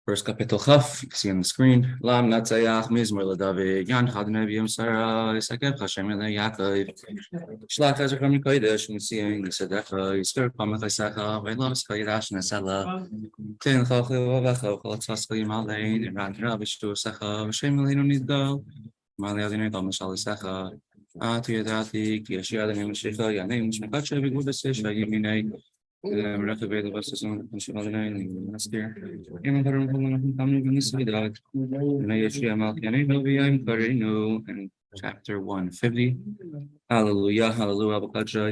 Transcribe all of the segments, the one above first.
First kapitel Chaf, you can see on the screen. Lam natzayach mizmor leDavid yan chad neviim Sarah yisakev Hashem ele Yaakov shlach ezer from Kodesh nisiyim yisadecha yisker pamach yisacha v'los chayirash nesela ten chachil v'chol chol tzascha yimalein iran rav yishtu secha Hashem eleinu nidgal mali adinei dal mishal yisacha atu yadati ki yashir adinei mishicha yaneim mishmekat shevigu b'sesh v'yiminei Chapter 150. Hallelujah, hallelujah, hallelujah,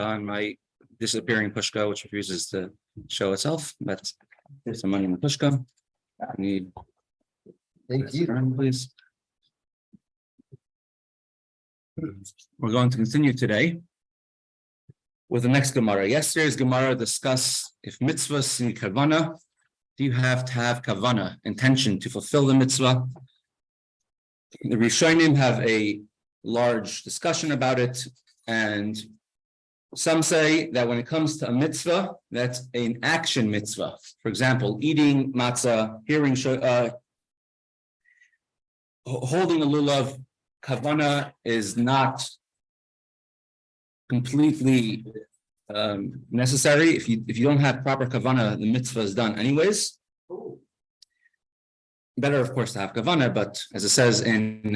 and my disappearing pushka, which refuses to show itself, but there's some money in the pushka. I need. Thank you, please. We're going to continue today with the next Gemara. Yesterday's Gemara discussed if mitzvahs need kavana. Do you have to have kavana, intention to fulfill the mitzvah? The Rishonim have a large discussion about it, and some say that when it comes to a mitzvah, that's an action mitzvah. For example, eating matzah, hearing, holding a lulav, kavana is not completely necessary. If you don't have proper kavana, the mitzvah is done anyways. Better, of course, to have kavana, but as it says in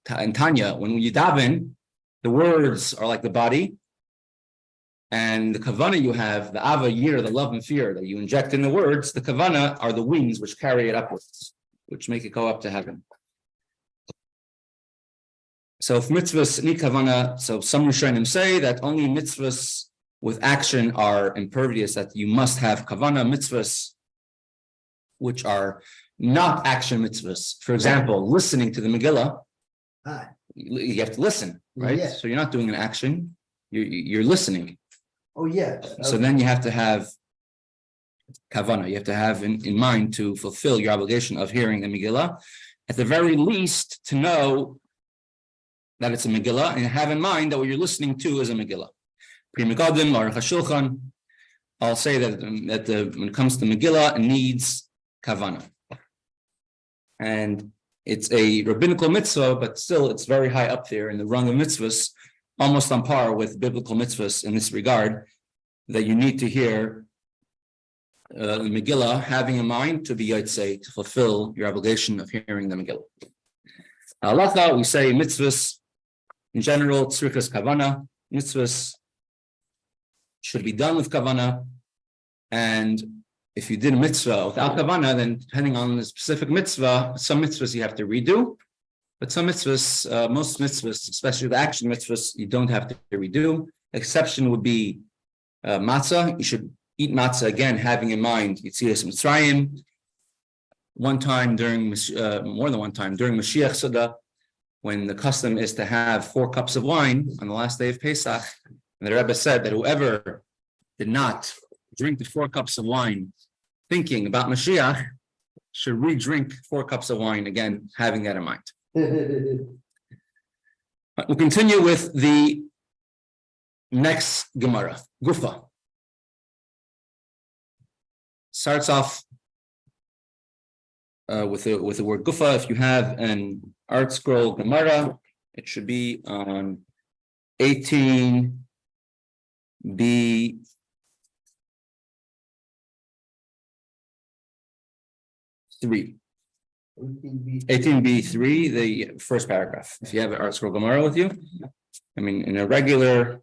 Tanya, when you daven, the words are like the body. And the kavana you have, the ava, yir, the love and fear that you inject in the words, the kavana are the wings which carry it upwards, which make it go up to heaven. So if mitzvahs need kavana, so some Rishonim say that only mitzvahs with action are impervious, that you must have kavana. Mitzvahs which are not action mitzvahs. For example, listening to the Megillah, you have to listen, right? Yeah. So you're not doing an action, you're listening. Oh, yeah. So then you have to have kavana. You have to have in mind to fulfill your obligation of hearing the Megillah. At the very least, to know that it's a Megillah and have in mind that what you're listening to is a Megillah. I'll say that when it comes to Megillah, it needs kavana. And it's a rabbinical mitzvah, but still it's very high up there in the rung of mitzvahs, almost on par with biblical mitzvahs in this regard, that you need to hear the Megillah, having in mind to be Yortzait, to fulfill your obligation of hearing the Megillah. Halacha, we say mitzvahs in general, tzrikas kavana, mitzvahs should be done with kavana, and if you did a mitzvah without kavana, then depending on the specific mitzvah, some mitzvahs you have to redo. But some mitzvahs, most mitzvahs, especially the action mitzvahs, you don't have to redo. Exception would be matzah. You should eat matzah again, having in mind Yetzias Mitzrayim. More than one time during Mashiach Suda, when the custom is to have 4 cups of wine on the last day of Pesach, and the Rebbe said that whoever did not drink the 4 cups of wine thinking about Mashiach should re-drink 4 cups of wine again, having that in mind. We'll continue with the next Gemara, Gufa. Starts off with the word Gufa. If you have an art scroll Gemara, it should be on 18b. 18b3, the first paragraph. If you have an art scroll Gemara with you, I mean, in a regular,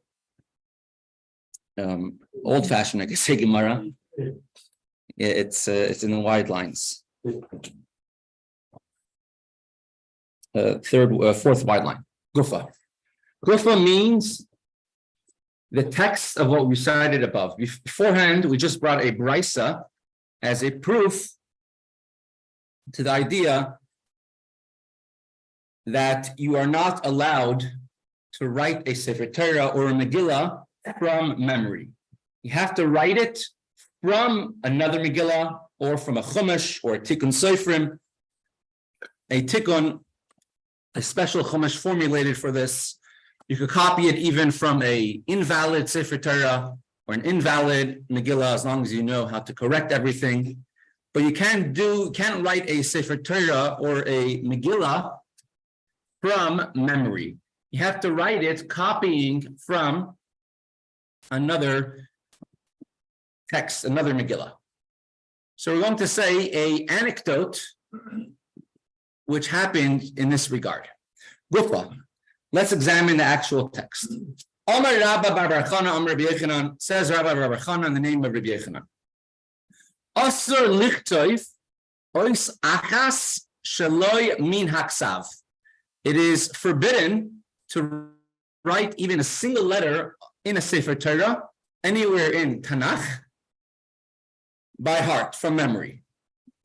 old-fashioned, I could say Gemara, it's in the wide lines. Fourth wide line. Gufa. Gufa means the text of what we cited above. Beforehand, we just brought a brisa as a proof to the idea that you are not allowed to write a Sefer Torah or a Megillah from memory. You have to write it from another Megillah or from a Chumash or a Tikkun Sofrim, a Tikkun, a special Chumash formulated for this. You could copy it even from a invalid Sefer Torah or an invalid Megillah, as long as you know how to correct everything. But you can't write a Sefer Torah or a Megillah from memory. You have to write it copying from another text, another Megillah. So we're going to say an anecdote which happened in this regard. Rochel. Let's examine the actual text. Amar Rabba bar Bar Chana, Amar Rabbi Yochanan, says Rabba bar Bar Chana in the name of Rabbi Yochanan. Asur lichtoif ois achas shaloi min haksav. It is forbidden to write even a single letter in a Sefer Torah, anywhere in Tanakh, by heart, from memory.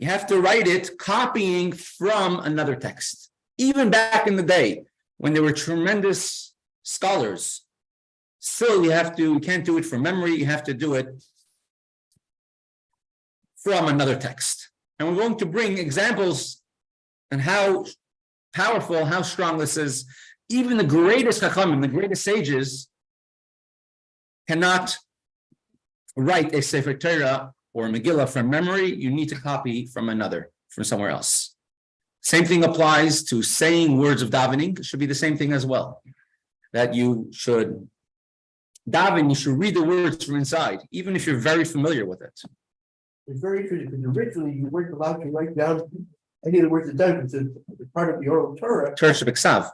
You have to write it copying from another text. Even back in the day, when there were tremendous scholars, still you can't do it from memory, you have to do it from another text. And we're going to bring examples on how powerful, how strong this is. Even the greatest Chachamim, the greatest sages, cannot write a Sefer Torah or a Megillah from memory. You need to copy from somewhere else. Same thing applies to saying words of davening. It should be the same thing as well. That you should daven, you should read the words from inside, even if you're very familiar with it. It's very interesting because originally you weren't allowed to write down any of the words of davening. It's part of the oral Torah. Torah B'Ksav.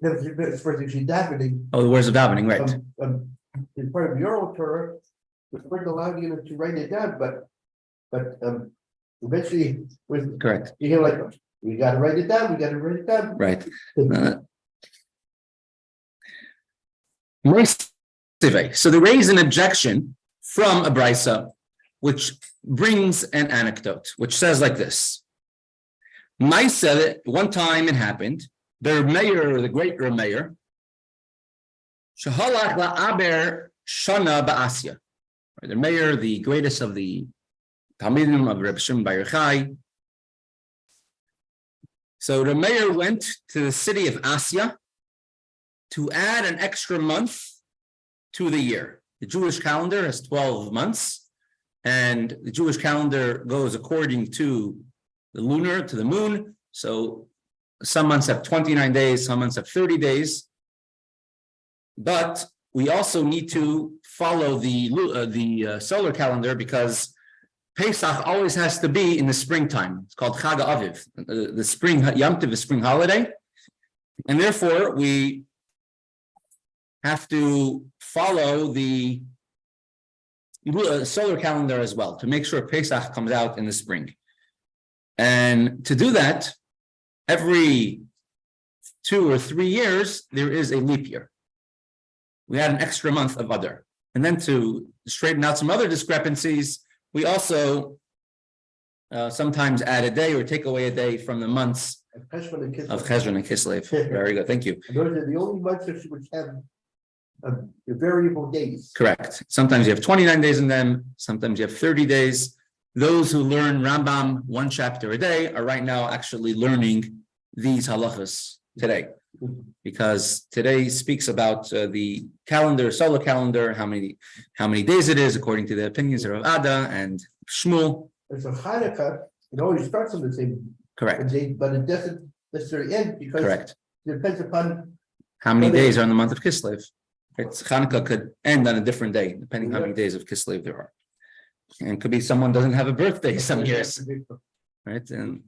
It's for actually davening. Oh, the words of davening, right. It's part of the oral Torah. We weren't allowed to write it down, but eventually, correct. You hear like, we got to write it down. We got to write it down. Right. So they raise an objection from a brisa, which brings an anecdote, which says like this. Maisa, one time it happened, the mayor, the great mayor, Shahalach la'aber shana ba'asya. The mayor, the greatest of the Talmidim of Reb Shimon Bar Yochai. So the mayor went to the city of Asya to add an extra month to the year. The Jewish calendar has 12 months, and the Jewish calendar goes according to the lunar, to the moon. So some months have 29 days, some months have 30 days. But we also need to follow the solar calendar because Pesach always has to be in the springtime. It's called Chag Aviv, the spring Yom Tov, the spring holiday, and therefore we have to follow the solar calendar as well to make sure Pesach comes out in the spring. And to do that, every 2 or 3 years there is a leap year. We had an extra month of Adar, and then to straighten out some other discrepancies, we also sometimes add a day or take away a day from the months of Cheshvan and Kislev. Very good, thank you. And those are the only months which have variable days. Correct. Sometimes you have 29 days in them, sometimes you have 30 days. Those who learn Rambam 1 chapter a day are right now actually learning these halachas today, because today speaks about the calendar, solar calendar, how many days it is according to the opinions of Rav Ada and Shmuel. And so Hanukkah, it always starts on the same date, but it doesn't necessarily end because it depends upon how many days are in the month of Kislev. Hanukkah could end on a different day, depending how many days of Kislev there are. And it could be someone doesn't have a birthday some years, right? And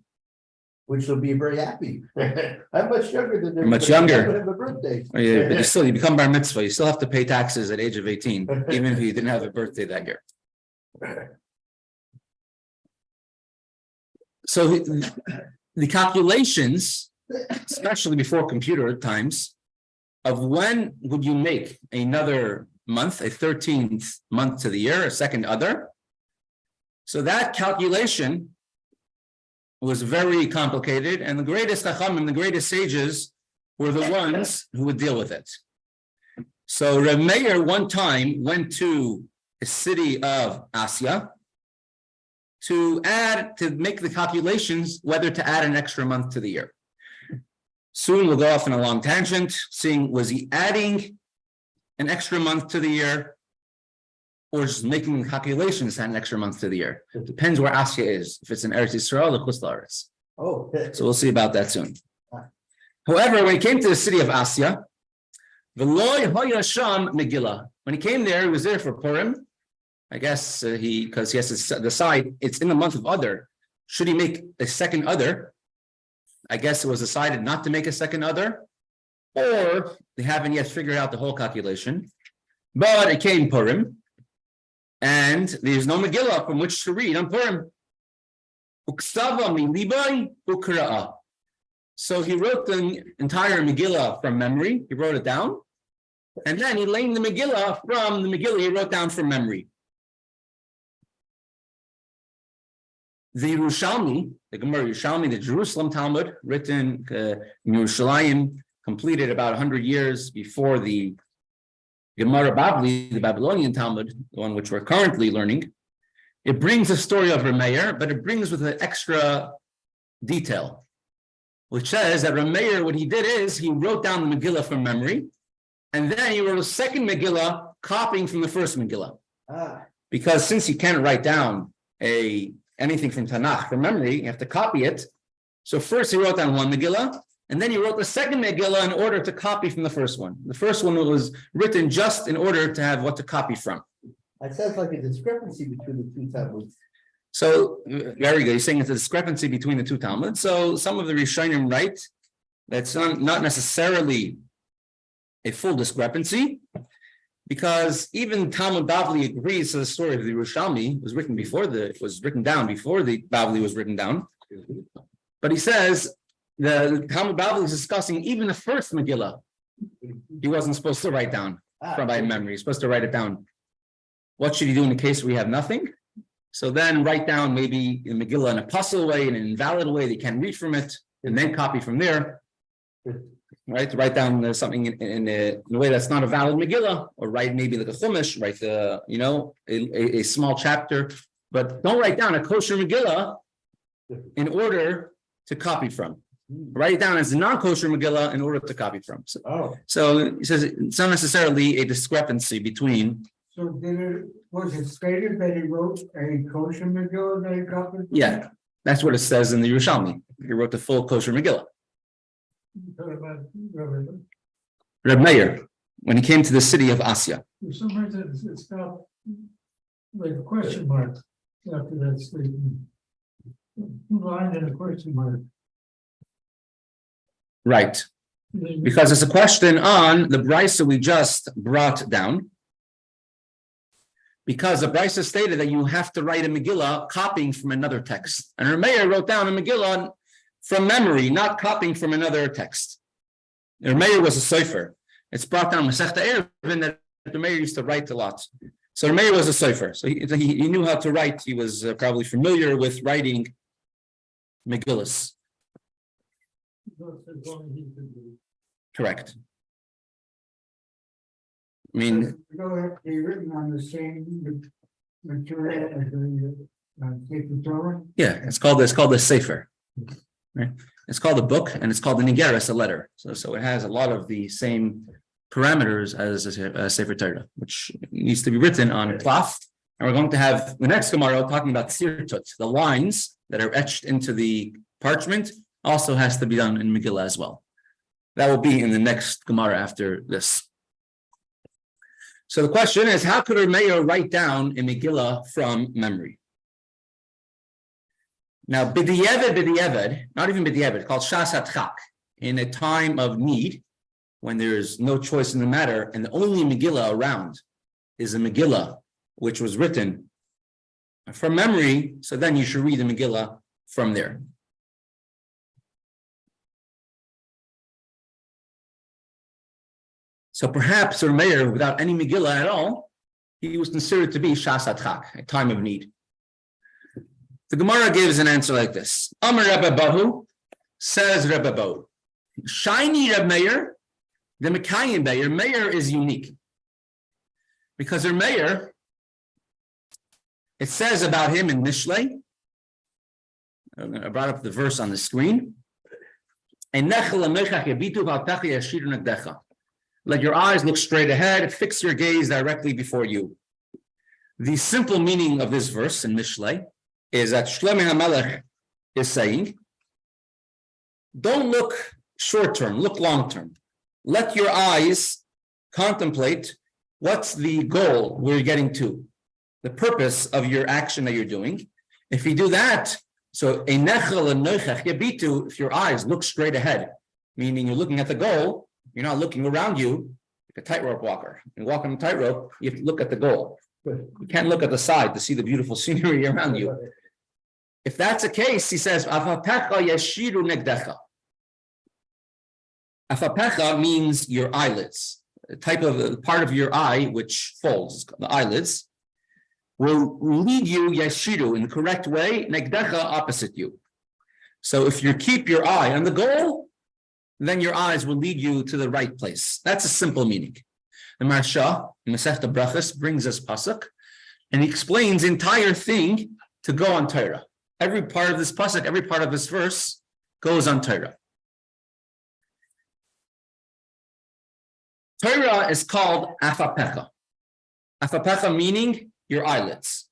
which will be very happy. I'm much younger than them. Much younger. I don't have a birthday. Yeah, but you become bar mitzvah. You still have to pay taxes at age of 18, even if you didn't have a birthday that year. So the calculations, especially before computer times, of when would you make another month, a 13th month to the year, a second Adar. So that calculation was very complicated, and the greatest Chachamim, the greatest sages, were the ones who would deal with it. So Reb Meir one time went to a city of Asya to make the calculations whether to add an extra month to the year. Soon we'll go off on a long tangent, seeing was he adding an extra month to the year or just making calculations to add an extra month to the year. It depends where Asya is, if it's in Eretz Yisrael or Chutz La'aretz. Oh. So we'll see about that soon. However, when he came to the city of Asya, V'loy hoya sham Megillah. When he came there, he was there for Purim. I guess because he has to decide, it's in the month of Adar. Should he make a second Adar? I guess it was decided not to make a second Adar, or they haven't yet figured out the whole calculation. But it came Purim, and there's no Megillah from which to read on Purim. Uksava mi libay ukra'ah. So he wrote the entire Megillah from memory. He wrote it down, and then he learned the Megillah from the Megillah he wrote down from memory. The Yerushalmi, the Gemara Yerushalmi, the Jerusalem Talmud, written in Yerushalayim, completed about 100 years before the Gemara Bavli, the Babylonian Talmud, the one which we're currently learning. It brings the story of Rameir, but it brings with an extra detail, which says that Rameir, what he did is he wrote down the Megillah from memory, and then he wrote a second Megillah copying from the first Megillah. Because since you can't write down anything from Tanakh from memory, you have to copy it. So first he wrote down one Megillah, and then he wrote the second Megillah in order to copy from the first one. The first one was written just in order to have what to copy from. It sounds like a discrepancy between the two Talmuds. So, very good. He's saying it's a discrepancy between the two Talmuds. So some of the Rishonim write that's not necessarily a full discrepancy, because even Talmud Bavli agrees to the story of the Yerushalmi was written down before the Bavli was written down. But he says the Talmud Bavli is discussing even the first Megillah. He wasn't supposed to write down from by memory. He's supposed to write it down. What should he do in the case where we have nothing? So then write down maybe in Megillah in a puzzle way, in an invalid way, they can't read from it, and then copy from there. Right, write down something in a way that's not a valid Megillah, or write maybe like a Chumash, write a small chapter, but don't write down a kosher Megillah in order to copy from. Write it down as a non-kosher Megillah in order to copy from. So he says it's not necessarily a discrepancy between. So was it stated that he wrote a kosher Megillah that he copied? Yeah, that's what it says in the Yerushalmi. He wrote the full kosher Megillah. Reb Meir, when he came to the city of Asya. For some reason, it's got like a question mark after that statement. Line and a question mark. Right. Because it's a question on the Brisa we just brought down. Because the Brisa stated that you have to write a Megillah copying from another text. And Reb Meir wrote down a Megillah from memory, not copying from another text. The Meir was a sofer. It's brought down Mesechta Eruvin that the Meir used to write a lot. So the Meir was a sofer. So he knew how to write. He was probably familiar with writing Megillahs. Correct. I mean, Megillah have to be written on the same material as the Torah. Yeah, it's called the Sefer. Right? It's called a book, and it's called the Nigeris, a letter. So it has a lot of the same parameters as a Sefer Torah, which needs to be written on a cloth. And we're going to have the next Gemara talking about sirtut, the lines that are etched into the parchment, also has to be done in Megillah as well. That will be in the next Gemara after this. So the question is, how could a mayor write down a Megillah from memory? Now, b'di'evad, not even b'di'evad, called shas hatchak, in a time of need, when there's no choice in the matter, and the only Megillah around is a Megillah which was written from memory, so then you should read the Megillah from there. So perhaps a mayor without any Megillah at all, he was considered to be shas hatchak, a time of need. The Gemara gives an answer like this. Amar Rebbe Bahu, says Rebbe Bahu, shiny Reb Meir, the Mekayim Meir is unique. Because her Meir It says about him in Mishlei. I brought up the verse on the screen. Let your eyes look straight ahead, fix your gaze directly before you. The simple meaning of this verse in Mishlei is that Shlomo HaMelech is saying, don't look short term, look long term. Let your eyes contemplate what's the goal we're getting to, the purpose of your action that you're doing. If you do that, so if your eyes look straight ahead, meaning you're looking at the goal, you're not looking around you like a tightrope walker. You walk on a tightrope, you have to look at the goal. You can't look at the side to see the beautiful scenery around you. If that's the case, he says, Afapecha means your eyelids, a type of part of your eye which folds, the eyelids, will lead you yeshiru in the correct way, negdecha opposite you. So if you keep your eye on the goal, then your eyes will lead you to the right place. That's a simple meaning. The Maharsha in Mesechta Brachos brings us pasuk, and he explains the entire thing to go on Torah. Every part of this pasuk, every part of this verse goes on Torah. Torah is called afapecha. Afapecha meaning your eyelids.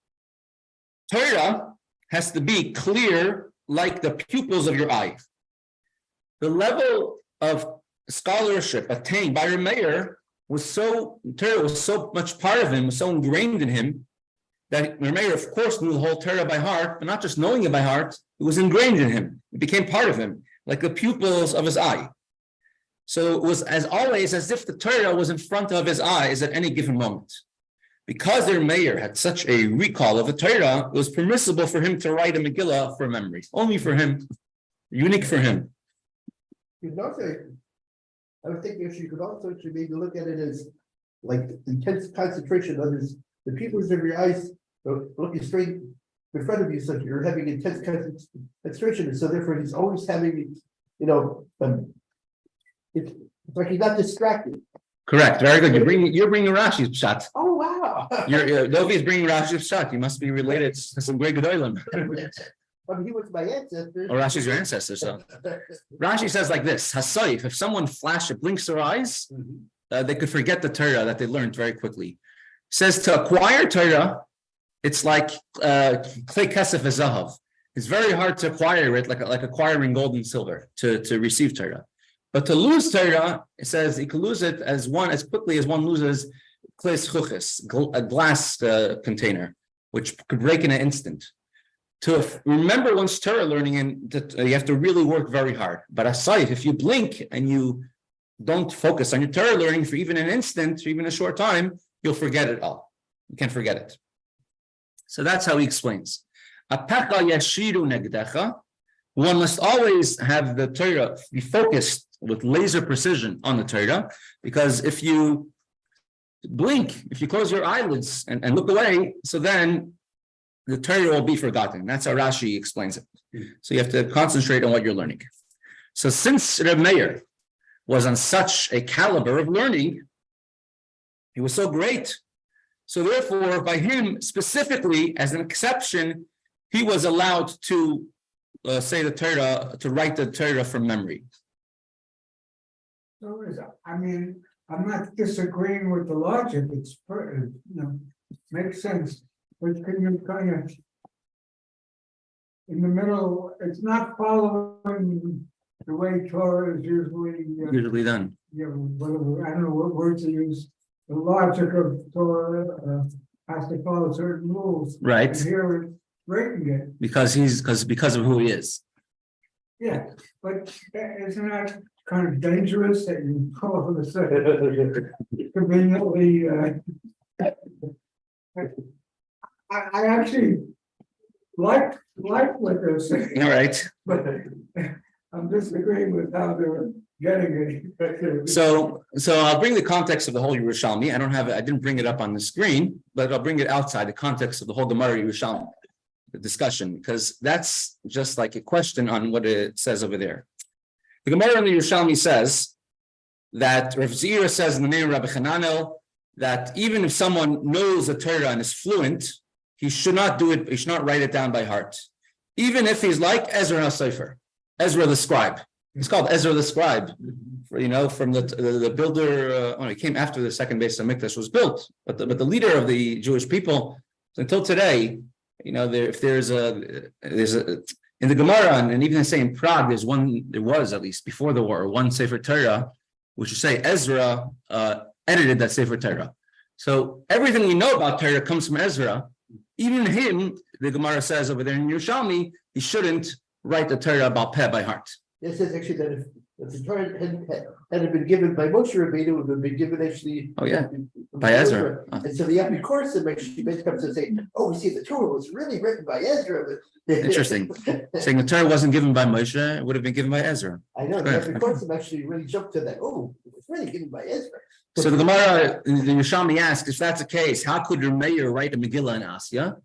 Torah has to be clear like the pupils of your eye. The level of scholarship attained by Rameir Torah was so much part of him, was so ingrained in him, that Rameir, of course, knew the whole Torah by heart, but not just knowing it by heart, it was ingrained in him. It became part of him, like the pupils of his eye. So it was as always as if the Torah was in front of his eyes at any given moment. Because their mayor had such a recall of the Torah, it was permissible for him to write a Megillah for memory, only for him, unique for him. You could also, I was thinking if you could also maybe look at it as like intense concentration on the pupils of your eyes looking straight in front of you, so you're having intense concentration, and so therefore he's always having, it's like he's not distracted. Correct. Very good. You're bringing Rashi's shot. Oh wow! Dovi is bringing Rashi's shot. You must be related to some great gedolim. He was my ancestor. Or Rashi's your ancestor. So Rashi says like this: Hasayif. If someone blinks their eyes, they could forget the Torah that they learned very quickly. Says to acquire Torah, it's like klei kesef v'zahav. It's very hard to acquire it, like acquiring gold and silver to receive Torah. But to lose Torah, it says you can lose it as quickly as one loses kles chuchis, a glass container, which could break in an instant. To remember one's Torah learning, and you have to really work very hard. But aside, if you blink and you don't focus on your Torah learning for even an instant or even a short time, you'll forget it all. You can't forget it. So that's how he explains. Apecha yashiru negdecha. One must always have the Torah be focused with laser precision on the Torah, because if you blink, if you close your eyelids and look away, so then the Torah will be forgotten. That's how Rashi explains it. So you have to concentrate on what you're learning. So since Reb Meir was on such a caliber of learning, he was so great. So therefore, by him specifically, as an exception, he was allowed to say the Torah, to write the Torah from memory. So I'm not disagreeing with the logic. It's makes sense. But can you kind of in the middle? It's not following the way Torah is usually Done. Whatever, I don't know what words to use. The logic of Torah has to follow certain rules. Right. And here it's breaking it. Because of who he is. Yeah, but isn't that kind of dangerous that you all of a sudden conveniently? I actually like what they're saying. All right. But I'm disagreeing with how they're getting it. So I'll bring the context of the whole Yerushalmi. I didn't bring it up on the screen, but I'll bring it outside the context of the whole Gemara Yerushalmi, the discussion, because that's just like a question on what it says over there. The Gemara in the Yerushalmi says that Rav Zira says in the name of Rabbi Chananel that even if someone knows the Torah and is fluent, he should not do it. He should not write it down by heart, even if he's like Ezra HaSefer, Ezra the scribe. He's called Ezra the scribe, from the builder. He came after the second Beis Hamikdash was built, but the leader of the Jewish people until today. If there's a in the Gemara, and even they say in Prague, there was at least before the war one Sefer Torah, which you say Ezra edited that Sefer Torah. So everything we know about Torah comes from Ezra. Even him, the Gemara says over there in Yerushalmi, he shouldn't write the Torah about Peh by heart. It says actually that if the Torah hadn't been given by Moshe Rabbeinu, it would have been given actually. Oh yeah, by Ezra. And so the Apikorim actually comes and say, "Oh, we see the Torah was really written by Ezra." Interesting. Saying the Torah wasn't given by Moshe, it would have been given by Ezra. I know the Apikorim actually really jumped to that. Oh, it was really given by Ezra. So the Gemara, the Yerushalmi asks, if that's the case, how could Rameir write a Megillah in Asya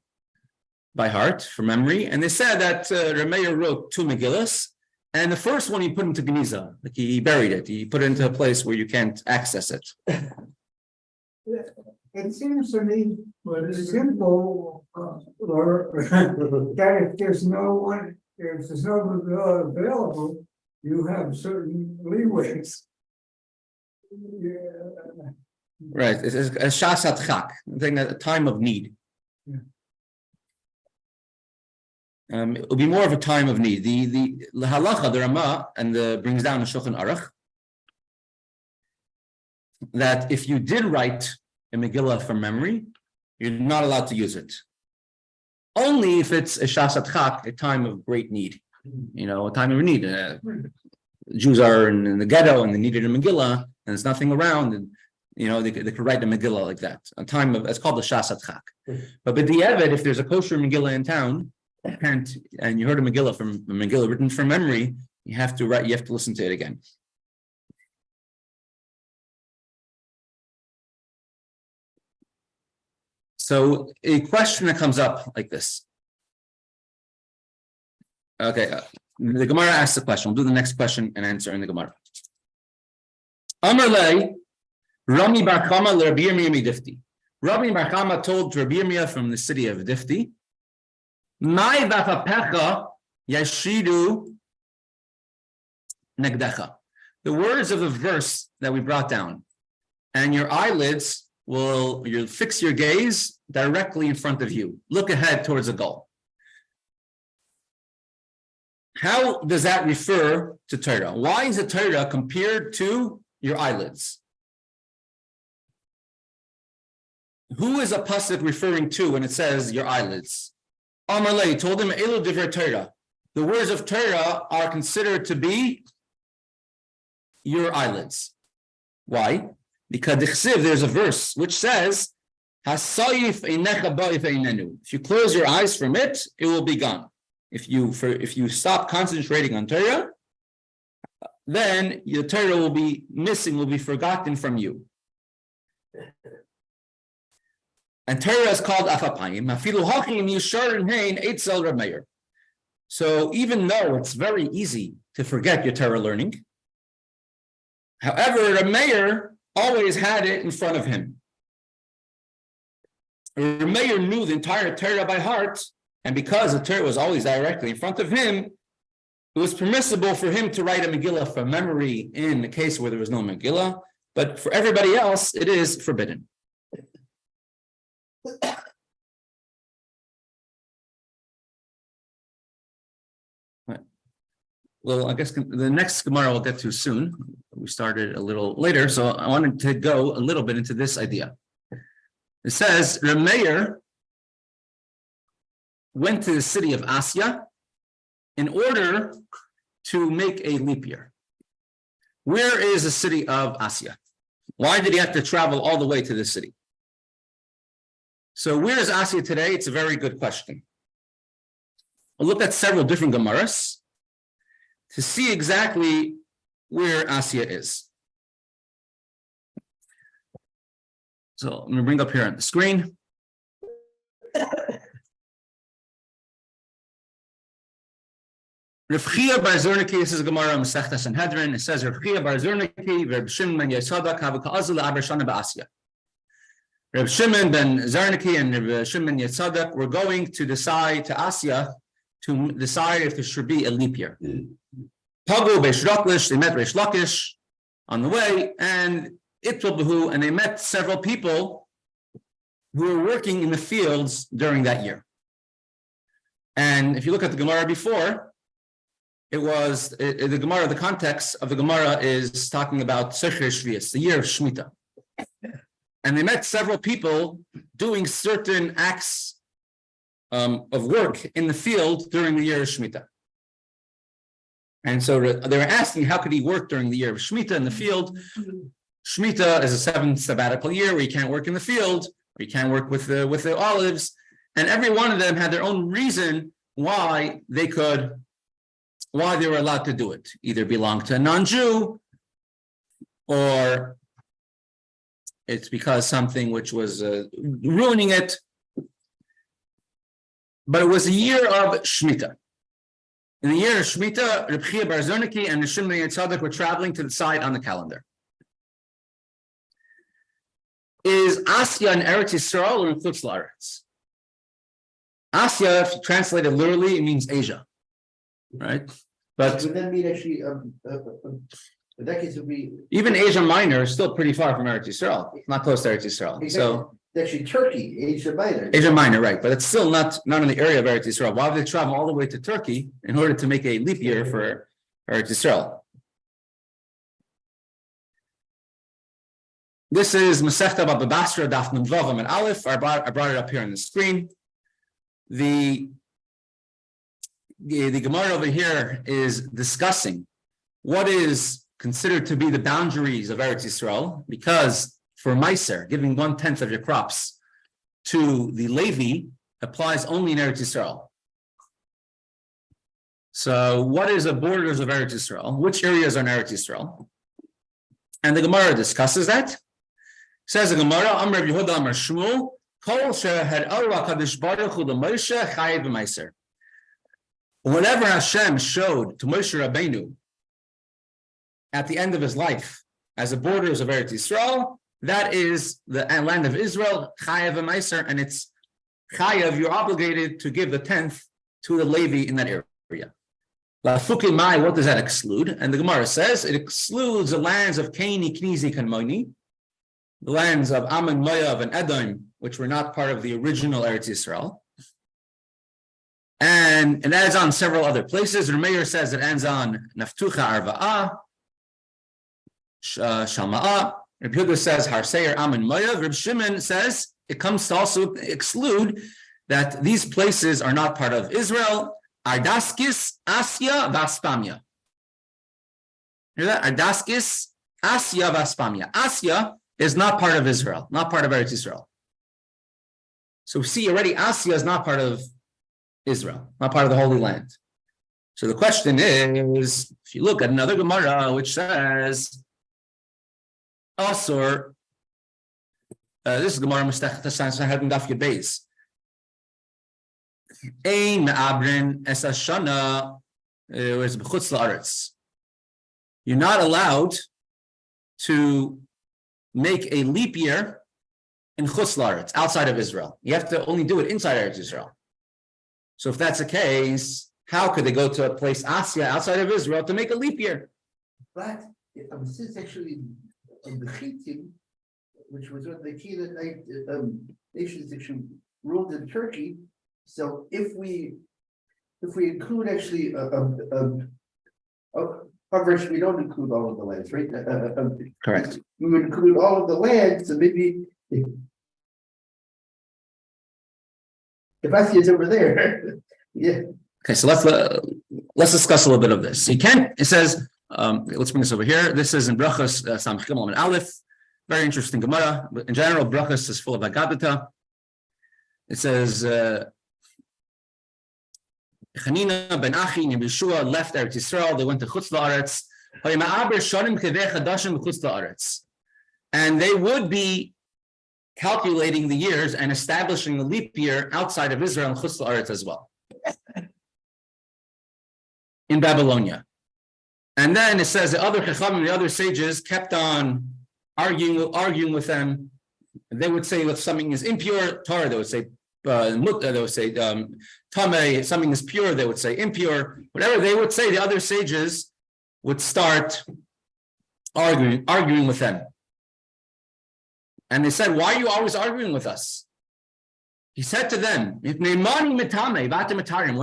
by heart, from memory? And they said that Rameir wrote 2 Megillahs, and the first one he put into Geniza, like he buried it. He put it into a place where you can't access it. It seems to me simple, that if there's no Megillah available, you have certain leeways. Yeah. Right, it's a shasat chak, a time of need. Yeah. It will be more of a time of need. The halacha, the Rama, brings down a Shulchan Aruch that if you did write a Megillah from memory, you're not allowed to use it. Only if it's a shasat chak, a time of great need. A time of need. Jews are in the ghetto and they needed a Megillah, and there's nothing around, and they could write a Megillah like that. A time of, it's called the Shasat Chak. But b'diavad, if there's a kosher Megillah in town, and you heard a Megillah written from memory, you have to listen to it again. So a question that comes up like this. Okay. The Gemara asks the question. We'll do the next question and answer in the Gemara. Amar lei, Rami bar Chama l'Rabbi Yirmiyah midifti. Rabbi bar Chama told Rabbi Yirmiyah from the city of Difti, Mai vafapecha yashidu negdecha. The words of the verse that we brought down, and your eyelids you'll fix your gaze directly in front of you. Look ahead towards a goal. How does that refer to Torah? Why is the Torah compared to your eyelids? Who is a pasuk referring to when it says your eyelids? Amalei told him, Elu divrei Torah. The words of Torah are considered to be your eyelids. Why? Because there's a verse which says, Hasayif einecha ba'if einenu. If you close your eyes from it, it will be gone. If you stop concentrating on Torah, then your Torah will be missing, will be forgotten from you. And Torah is called afapayim. Afilu hachim yishar hein eitzel Rameir. So even though it's very easy to forget your Torah learning, however, Rameir always had it in front of him. Rameir knew the entire Torah by heart. And because the Torah was always directly in front of him, it was permissible for him to write a Megillah from memory in the case where there was no Megillah, but for everybody else, it is forbidden. Well, I guess the next Gemara we'll get to soon. We started a little later, so I wanted to go a little bit into this idea. It says, Rameir went to the city of Asya in order to make a leap year. Where is the city of Asya? Why did he have to travel all the way to this city? So where is Asya today? It's a very good question. We'll look at several different Gemaras to see exactly where Asya is. So I'm going to bring up here on the screen. Rav Chia bar Zerniki, this is a Gemara in Mesechta Sanhedrin. It says Rav Chia bar Zerniki, Reb Shimon ben Yesadak have a ka'azul le'aber shana ba'asya. Reb Shimon ben Zarniki and Reb Shimon Yitzhak were going to decide to Asya to decide if there should be a leap year. Pagu Beish Lakish, they met Reish Lakish on the way, and Itlabahu, and they met several people who were working in the fields during that year. And if you look at the Gemara before, it was the Gemara, the context of the Gemara is talking about Secher Shvius, the year of Shemitah. And they met several people doing certain acts of work in the field during the year of Shemitah. And so they were asking, how could he work during the year of Shemitah in the field? Shemitah is a 7th sabbatical year where you can't work in the field, or you can't work with the olives. And every one of them had their own reason why they were allowed to do it. Either belong to a non-Jew, or it's because something which was ruining it. But it was a year of Shemitah. In the year of Shemitah, Reb Chia bar Zerniki and Reb Shimon Yitzhak were traveling to the site on the calendar. Is Asya in Eretz Yisrael or in Chutz La'aretz? Asya, if you translate it literally, it means Asia, right? But would that mean actually, in that case, it would be even Asia Minor is still pretty far from Eretz Yisrael. It's not close to Eretz Yisrael. So actually Turkey, Asia Minor. Asia Minor, right? But it's still not in the area of Eretz Yisrael. Why would they travel all the way to Turkey in order to make a leap year for Eretz Yisrael? This is Mesechta Baba Basra Daf Nun Vav and Aleph. I brought it up here on the screen. The Gemara over here is discussing what is considered to be the boundaries of Eretz Yisrael, because for Meiser, giving 1/10 of your crops to the Levi applies only in Eretz Yisrael. So what is the borders of Eretz Yisrael? Which areas are in Eretz Yisrael? And the Gemara discusses that. Says the Gemara, Amr Yehuda Amr Shmuel, Kol she'hed Ora Kadosh Baruch Hu LeMoshe Chayev b'Meiser. Whatever Hashem showed to Moshe Rabbeinu at the end of his life as the borders of Eretz Yisrael, that is the land of Israel, Chayev b'Meiser, and it's Chayev, you're obligated to give the 10th to the Levi in that area. Lafuki Mai, what does that exclude? And the Gemara says it excludes the lands of Kaini, Knizi, Kanmoni, the lands of Ammon, Moav, and Edom, which were not part of the original Eretz Yisrael. And it adds on several other places. Rameir says it ends on Naftucha Arva'ah, Shalma'ah. Reb Yehuda says Harseir, Ammon, Moav. Reb Shimon says it comes to also exclude that these places are not part of Israel. Ardaskis, Asya, Vaspamia. Hear that? Ardaskis, Asya, Vaspamia. Asya is not part of Israel, not part of Eretz Yisrael. So we see already Asya is not part of Israel, not part of the Holy Land. So the question is, if you look at another Gemara which says, Asur, this is Gemara Mesechta Daf Hatzvi-Bais. Ein me'abrin es hashana is b'chutz la'aretz. You're not allowed to make a leap year in chutz la'aretz, outside of Israel. You have to only do it inside Eretz Israel. So if that's the case, how could they go to a place Asya outside of Israel to make a leap year? But since actually the Chitim, which was what the Canaanite nations actually ruled in Turkey. So if we include actually coverage, we don't include all of the lands, right? Correct. We would include all of the lands, so maybe if Asya is over there, yeah. Okay, so let's discuss a little bit of this. So you can't. It says, let's bring this over here. This is in Brachos Samach Gimel and Aleph. Very interesting Gemara. But in general, Brachos is full of Agadata. It says. Chanina ben Achi and Yeshua left Eretz Yisrael. They went to Chutz La'aretz. And they would be calculating the years and establishing the leap year outside of Israel and Chutz La'aretz as well, in Babylonia. And then it says the other Chachamim, the other sages, kept on arguing with them they would say if something is impure, Torah, they would say Tameh, something is pure, they would say impure. Whatever they would say, the other sages would start arguing with them. And they said, why are you always arguing with us? He said to them, when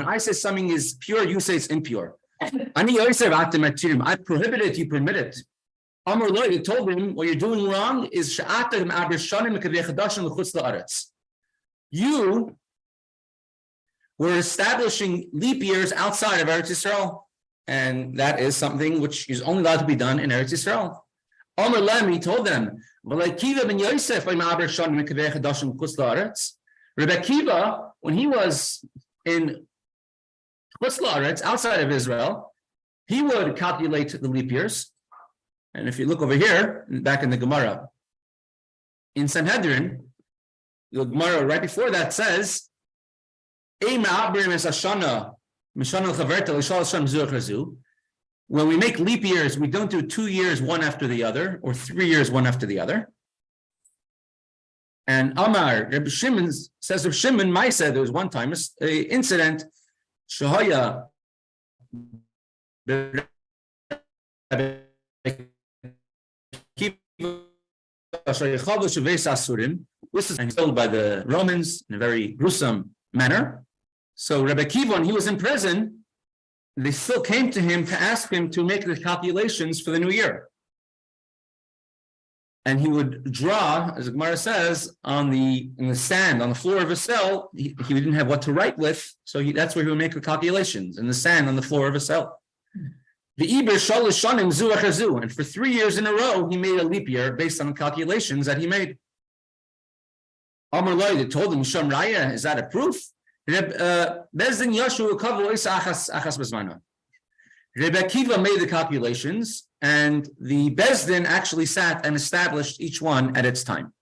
I say something is pure, you say it's impure. I prohibit it, you permit it. Amar Lo, they told him, what you're doing wrong is you were establishing leap years outside of Eretz Yisrael, and that is something which is only allowed to be done in Eretz Yisrael. Amar Lo, he told them, Rebbe Akiva, when he was in Chutz La'aretz, outside of Israel, he would calculate the leap years. And if you look over here, back in the Gemara, in Sanhedrin, the Gemara right before that says, when we make leap years, we don't do 2 years one after the other, or 3 years one after the other. And Amar, Reb Shimon says of Shimon, Maisa, there was one time an incident, Shahaya, this is killed by the Romans in a very gruesome manner. So Rebbe Akiva, when he was in prison, they still came to him to ask him to make the calculations for the new year. And he would draw, as the Gemara says, in the sand, on the floor of a cell. He didn't have what to write with, so that's where he would make the calculations, in the sand on the floor of a cell. And for 3 years in a row, he made a leap year based on the calculations that he made. Amar Lo, they told him, Sham Raya, is that a proof? Rebbe Akiva made the calculations, and the Bezdin actually sat and established each one at its time.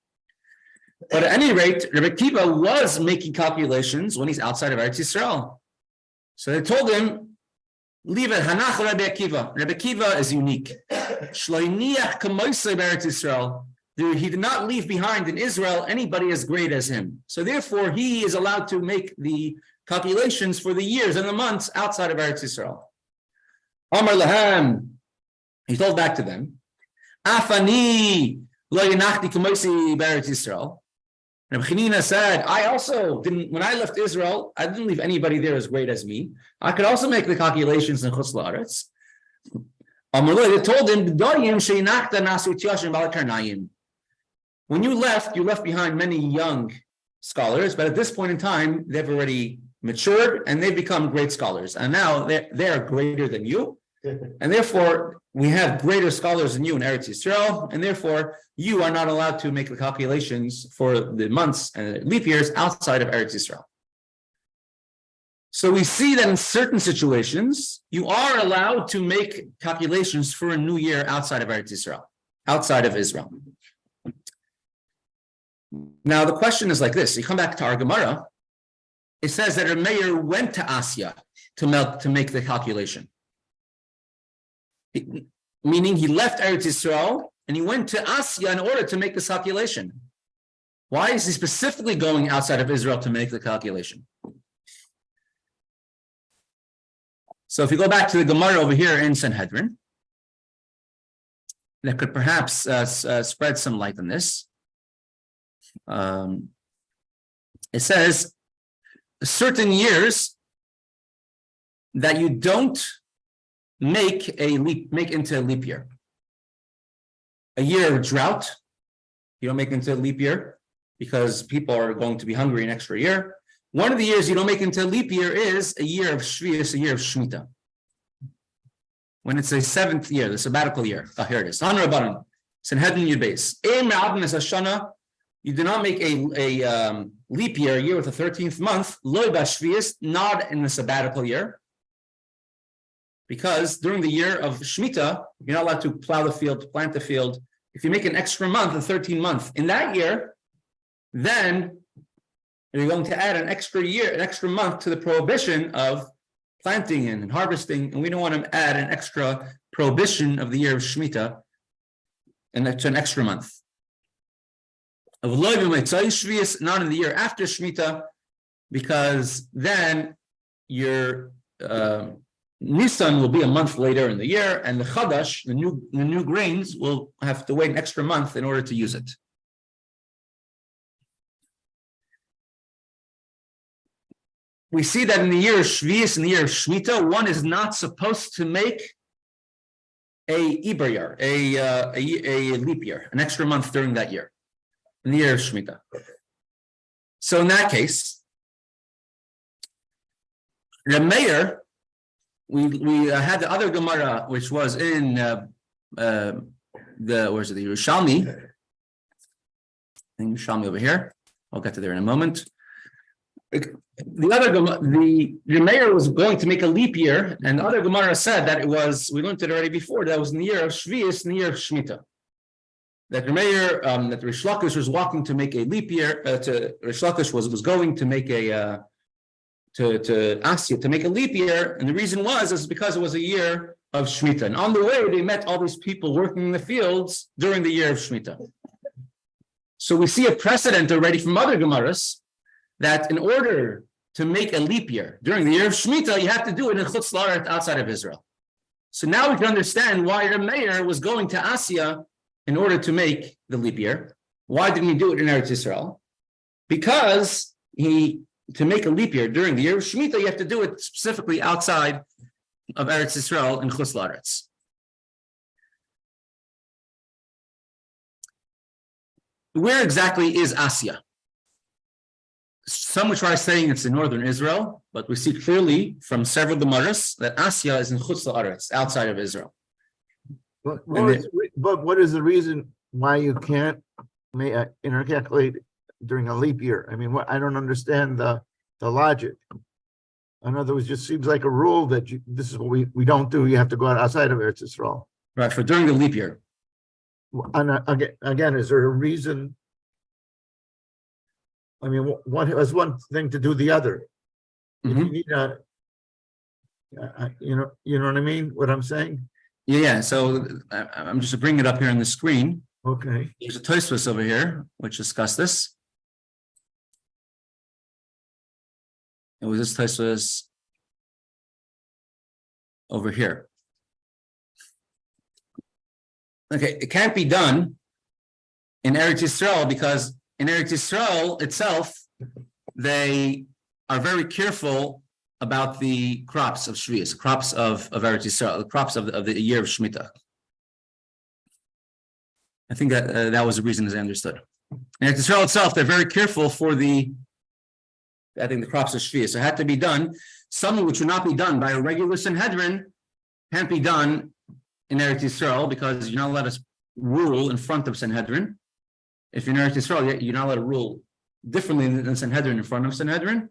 But at any rate, Rebbe Akiva was making calculations when he's outside of Eretz Yisrael. So they told him, leave it, Hanach Rebbe Akiva. Rebbe Akiva is unique. He did not leave behind in Israel anybody as great as him. So therefore, he is allowed to make the calculations for the years and the months outside of Eretz Yisrael. Amar Lahem, he told back to them, Afani lo yanachti k'moisi b'Eretz Yisrael. Reb Chanina said, I also didn't, when I left Israel, I didn't leave anybody there as great as me. I could also make the calculations in Chutz La'aretz. Amar Lo, they told him, when you left behind many young scholars, but at this point in time, they've already matured and they've become great scholars. And now they're greater than you. And therefore, we have greater scholars than you in Eretz Yisrael. And therefore, you are not allowed to make the calculations for the months and leap years outside of Eretz Yisrael. So we see that in certain situations, you are allowed to make calculations for a new year outside of Eretz Yisrael, outside of Israel. Now, the question is like this. You come back to our Gemara. It says that a mayor went to Asya to make the calculation. Meaning he left Eretz Yisrael and he went to Asya in order to make this calculation. Why is he specifically going outside of Israel to make the calculation? So if you go back to the Gemara over here in Sanhedrin, that could perhaps spread some light on this. It says certain years that you don't make into a leap year. A year of drought, you don't make into a leap year because people are going to be hungry an extra year. One of the years you don't make into a leap year is a year of Shvius, a year of Shemitah. When it's a 7th year, the sabbatical year. Oh, here it is. Sanhedrin Yud-Beis. You do not make a leap year, a year with a 13th month, loy b'shvius, not in the sabbatical year, because during the year of Shemitah, you're not allowed to plow the field, to plant the field. If you make an extra month, a 13th month, in that year, then you're going to add an extra year, an extra month to the prohibition of planting and harvesting, and we don't want to add an extra prohibition of the year of Shemitah and to an extra month. Not in the year after Shemitah, because then your Nisan will be a month later in the year, and the Chadash, the new grains, will have to wait an extra month in order to use it. We see that in the year of Shvius, in the year of Shemitah, one is not supposed to make a Iber year, a leap year, an extra month during that year, in the year of Shemitah. So in that case, the mayor, we had the other Gemara, which was in the Yerushalmi. I think Yerushalmi over here. I'll get to there in a moment. The other the mayor was going to make a leap year, and the other Gemara said that it was, we learned it already before, that was in the year of Shvius, in the year of Shemitah. That the mayor, that Rish Lakish was walking to make a leap year, Rish Lakish was going to make a to Asya to make a leap year, and the reason is because it was a year of Shemitah. And on the way, they met all these people working in the fields during the year of Shemitah. So we see a precedent already from other Gemaras that in order to make a leap year during the year of Shemitah, you have to do it in Chutz La'aretz, outside of Israel. So now we can understand why the mayor was going to Asya in order to make the leap year. Why didn't he do it in Eretz Yisrael? Because to make a leap year during the year of Shemitah, you have to do it specifically outside of Eretz Yisrael and Chutz La'aretz. Where exactly is Asya? Some will try saying it's in northern Israel, but we see clearly from several Gemaras that Asya is in Chutz La'aretz, outside of Israel. But what is the reason why you can't intercalculate during a leap year? I mean, I don't understand the logic. In other words, it just seems like a rule that this is what we don't do. You have to go outside of Eretz Yisrael. Right, for during the leap year. And again, is there a reason? I mean, one has one thing to do the other. If you need you know what I mean? What I'm saying? Yeah. So I'm just bringing it up here on the screen. Okay. There's a Tosfos over here which discuss this. It was this Tosfos over here. Okay, it can't be done in Eretz Yisrael because in Eretz Yisrael itself, they are very careful about the crops of Shvius, crops of Eretz Yisrael, the crops of the year of Shemitah. I think that was the reason, as I understood. In Eretz Yisrael itself, they're very careful for the crops of Shvius. So it had to be done. Something which would not be done by a regular Sanhedrin can't be done in Eretz Yisrael because you're not allowed to rule in front of Sanhedrin. If you're in Eretz Yisrael, you're not allowed to rule differently than Sanhedrin in front of Sanhedrin,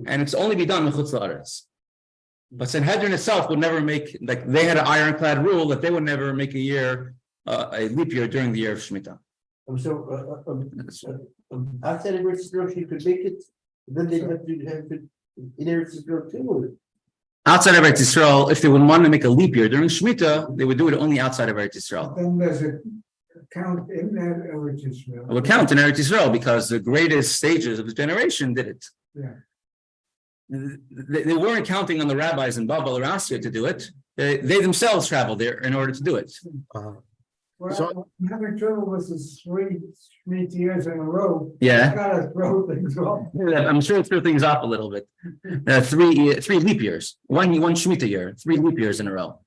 and it's only be done in Chutz La'aretz. But Sanhedrin itself would never make, like they had an ironclad rule that they would never make a leap year during the year of Shemitah. Outside of Eretz Yisrael, you could make it, then they have to have it in Eretz Yisrael too. Outside of Eretz Yisrael, if they would want to make a leap year during Shemitah, they would do it only outside of Eretz Yisrael. Then there's a count in that Eretz Yisrael. It would count in Eretz Yisrael because the greatest stages of the generation did it. Yeah. They weren't counting on the rabbis in Babel or Asya to do it. They themselves traveled there in order to do it. Well, So- I'm having trouble with this 3 years in a row. Yeah. I gotta throw things off. I'm sure it threw things off a little bit. 3 leap years, one Shemitah year, 3 leap years in a row.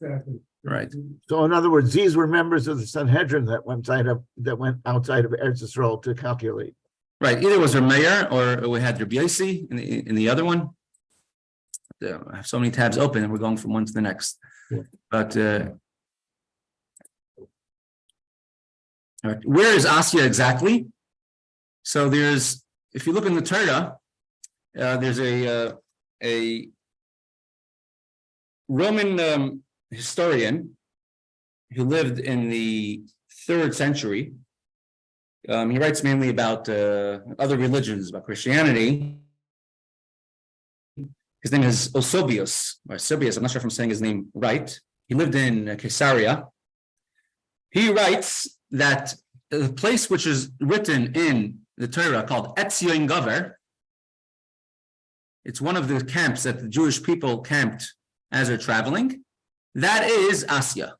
Exactly. Right. So in other words, these were members of the Sanhedrin that went outside of Eretz Yisrael to calculate. Right. Either was our mayor or we had Rabbi Yossi in the other one. I have so many tabs open and we're going from one to the next. Yeah. But all right. Where is Asya exactly? So if you look in the Torah, there's a Roman historian who lived in the 3rd century. He writes mainly about other religions, about Christianity. His name is Eusebius, or Eusebius. I'm not sure if I'm saying his name right. He lived in Caesarea. He writes that the place which is written in the Torah called Etzion Gaver, it's one of the camps that the Jewish people camped as they're traveling. That is Asya.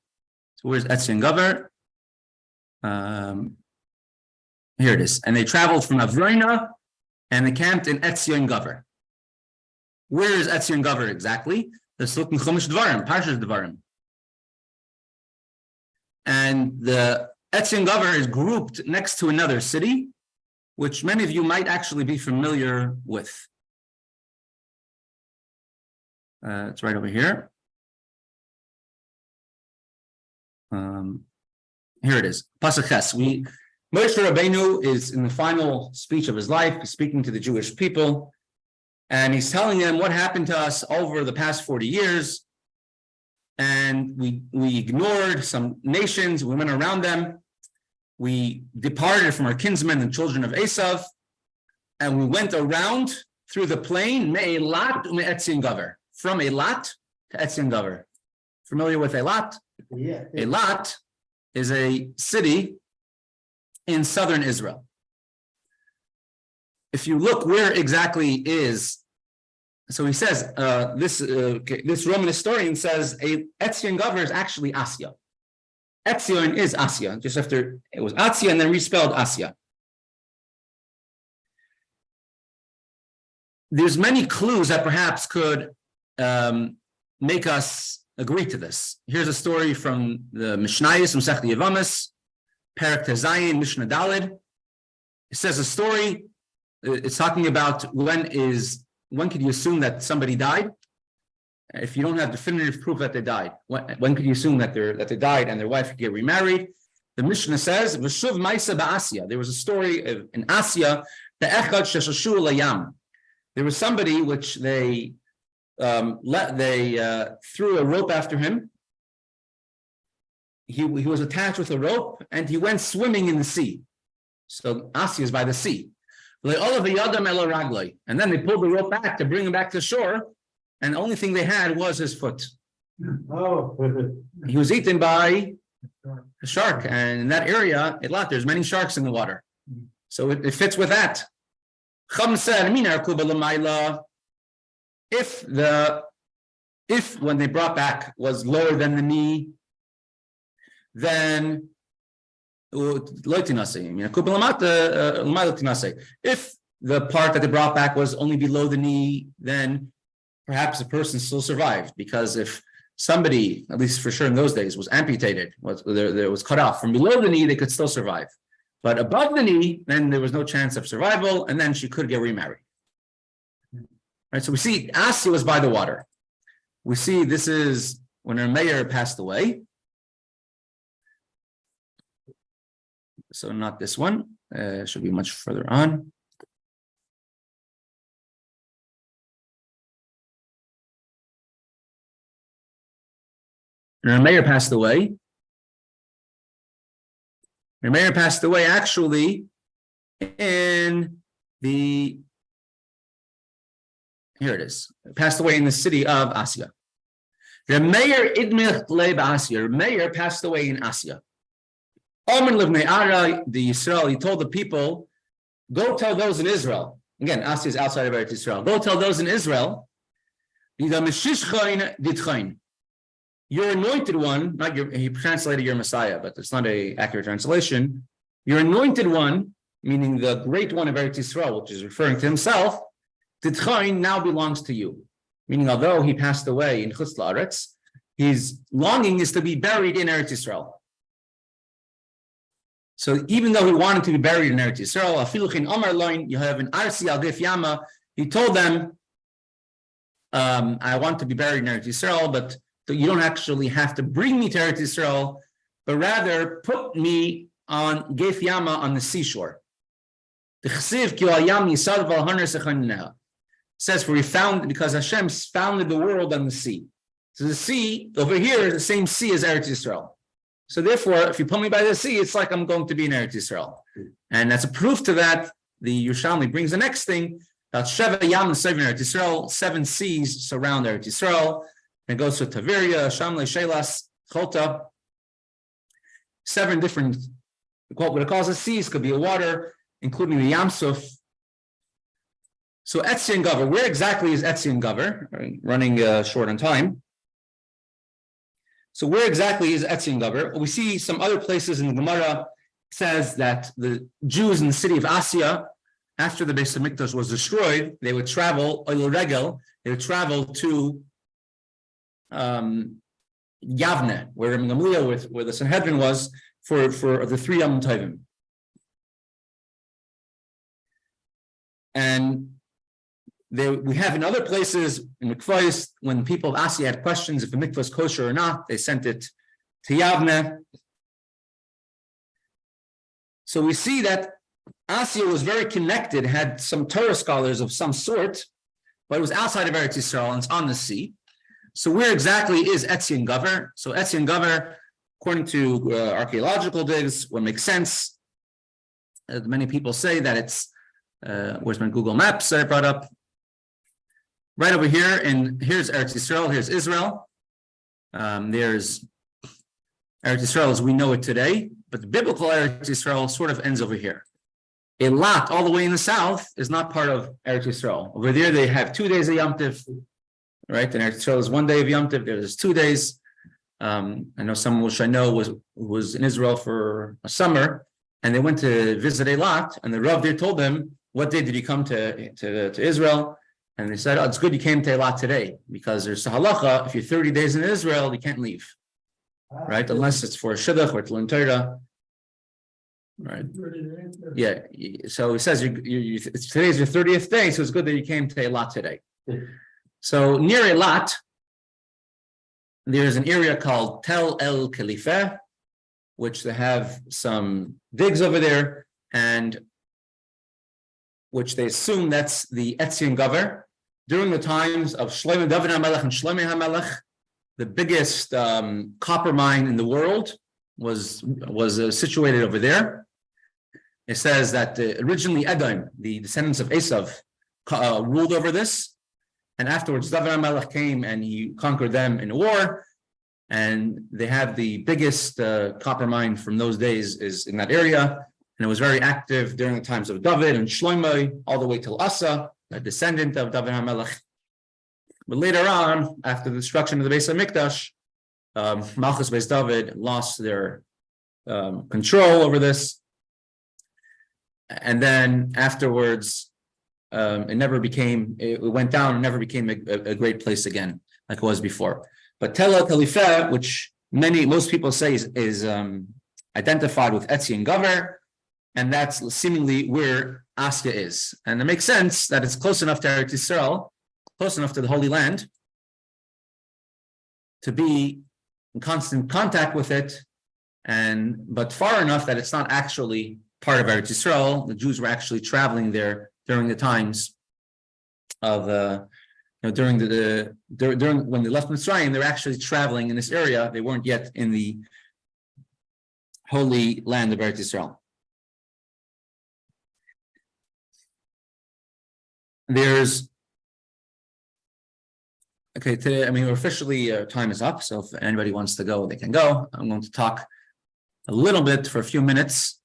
So where's Etzion Gaver? Here it is. And they traveled from Avrona and they camped in Etzion Gaver. Where is Etzion Gaver exactly? It's looking Chumash Dvarim, Parshas Dvarim. And the Etzion Gaver is grouped next to another city, which many of you might actually be familiar with. It's right over here. Here it is. Pasuk Ches. Moshe Rabbeinu is in the final speech of his life. He's speaking to the Jewish people, and he's telling them what happened to us over the past 40 years. And we ignored some nations. We went around them. We departed from our kinsmen and children of Esav, and we went around through the plain Me'elat u'me'etzion Gaver, from Elat to Etzion Gaver. Familiar with Elat? Yeah. Elat is a city in southern Israel. If you look where exactly is, so he says, this Roman historian says Etzion Gaver is actually Asya. Etzion is Asya, just after it was Asya and then respelled Asya. There's many clues that perhaps could make us agree to this. Here's a story from the Mishnayos, Mesechta Yevamis, Perek Tezayin, Mishnah Daled. It says a story. It's talking about when could you assume that somebody died? If you don't have definitive proof that they died, when could you assume that they died and their wife could get remarried? The Mishnah says, "V'shuv ma'isa ba'asya." There was a story in Asya, the echad sheshashu layam. There was somebody which they threw a rope after him. He was attached with a rope and he went swimming in the sea. So Asya is by the sea. And then they pulled the rope back to bring him back to shore, and the only thing they had was his foot. Oh. He was eaten by a shark, and in that area, there's many sharks in the water. So it fits with that. Chum said, if when they brought back was lower than the knee, then if the part that they brought back was only below the knee, then perhaps the person still survived, because if somebody, at least for sure in those days, was amputated, was cut off from below the knee, they could still survive. But above the knee, then there was no chance of survival, and then she could get remarried. Right, so we see Asya was by the water. We see this is when her mayor passed away. So not this one, should be much further on. Her mayor passed away. Her mayor passed away actually in the, here it is, passed away in the city of Asya. The mayor passed away in Asya. The Israel, he told the people, go tell those in Israel. Again, Asya is outside of Eretz Israel. Go tell those in Israel, your anointed one, not your, he translated your Messiah, but it's not an accurate translation. Your anointed one, meaning the great one of Eretz Israel, which is referring to himself, Titchain now belongs to you. Meaning, although he passed away in Chutz La'aretz, his longing is to be buried in Eretz Israel. So even though he wanted to be buried in Eretz Yisrael, Afiluchin Amar Loin, you have an Arsi Al Def Yama, he told them, I want to be buried in Eretz Yisrael, but you don't actually have to bring me to Eretz Yisrael, but rather put me on Gef Yama on the seashore. Says, for he found, because Hashem founded the world on the sea. So the sea over here is the same sea as Eretz Yisrael. So therefore, if you put me by the sea, it's like I'm going to be in Eretz Yisrael. And that's a proof to that. The Yerushalmi brings the next thing, that Sheva Yam Seven Eretz Yisrael, 7 seas surround Eretz Yisrael. And it goes to Taveria, Shamle, Shelas, Chota. 7 different what it calls a seas could be a water, including the Yam Suf. So Etzion Gover, where exactly is Etzion Gover? Running short on time. So where exactly is Etzion Gover? We see some other places in the Gemara says that the Jews in the city of Asya, after the Beis Hamikdash was destroyed, they would travel, Regel, they would travel to Yavne, where Megillah, where the Sanhedrin was, for the 3 Yom Tovim. And we have in other places in Mikvahs, when people of Asya had questions if the mikvah is kosher or not, they sent it to Yavne. So we see that Asya was very connected, had some Torah scholars of some sort, but it was outside of Eretz Yisrael and it's on the sea. So where exactly is Etzion Gover? So Etzion Gover, according to archaeological digs, would make sense. Many people say that it's, where's my Google Maps that I brought up? Right over here, and here's Eretz Yisrael, here's Israel. There's Eretz Yisrael as we know it today, but the biblical Eretz Yisrael sort of ends over here. Eilat, all the way in the south, is not part of Eretz Yisrael. Over there, they have 2 days of Yom Tov, right? And Eretz Yisrael is 1 day of Yom Tov. There's 2 days. I know someone which I know was in Israel for a summer, and they went to visit Eilat, and the Rav there told them, "What day did you come to Israel?" And they said, "Oh, it's good you came to Eilat today, because there's a halacha, if you're 30 days in Israel, you can't leave, right? Unless it's for a shidduch or to learn Torah." Right. Yeah. So it says today's your 30th day, so it's good that you came to Eilat today. So near Eilat, there's an area called Tel El Khalifa, which they have some digs over there, and which they assume that's the Etzion Gover. During the times of Shlomo David HaMelech and Shlomo HaMelech, the biggest copper mine in the world was situated over there. It says that originally Edom, the descendants of Esav, ruled over this, and afterwards David HaMelech came and he conquered them in a war, and they have the biggest copper mine from those days is in that area, and it was very active during the times of David and Shlomo, all the way till Asa, a descendant of David HaMelech. But later on, after the destruction of the Beis Hamikdash, Malchus Beis David lost their control over this. And then afterwards, it went down and never became a great place again, like it was before. But Tel El Khalifa, which most people say is identified with Etzion Gover, and that's seemingly where Asya is. And it makes sense that it's close enough to Eretz Yisrael, close enough to the Holy Land, to be in constant contact with it, but far enough that it's not actually part of Eretz Yisrael. The Jews were actually traveling there during the times of during when they left Mitzrayim, they were actually traveling in this area. They weren't yet in the Holy Land of Eretz Yisrael. Today, officially time is up, so if anybody wants to go, they can go. I'm going to talk a little bit for a few minutes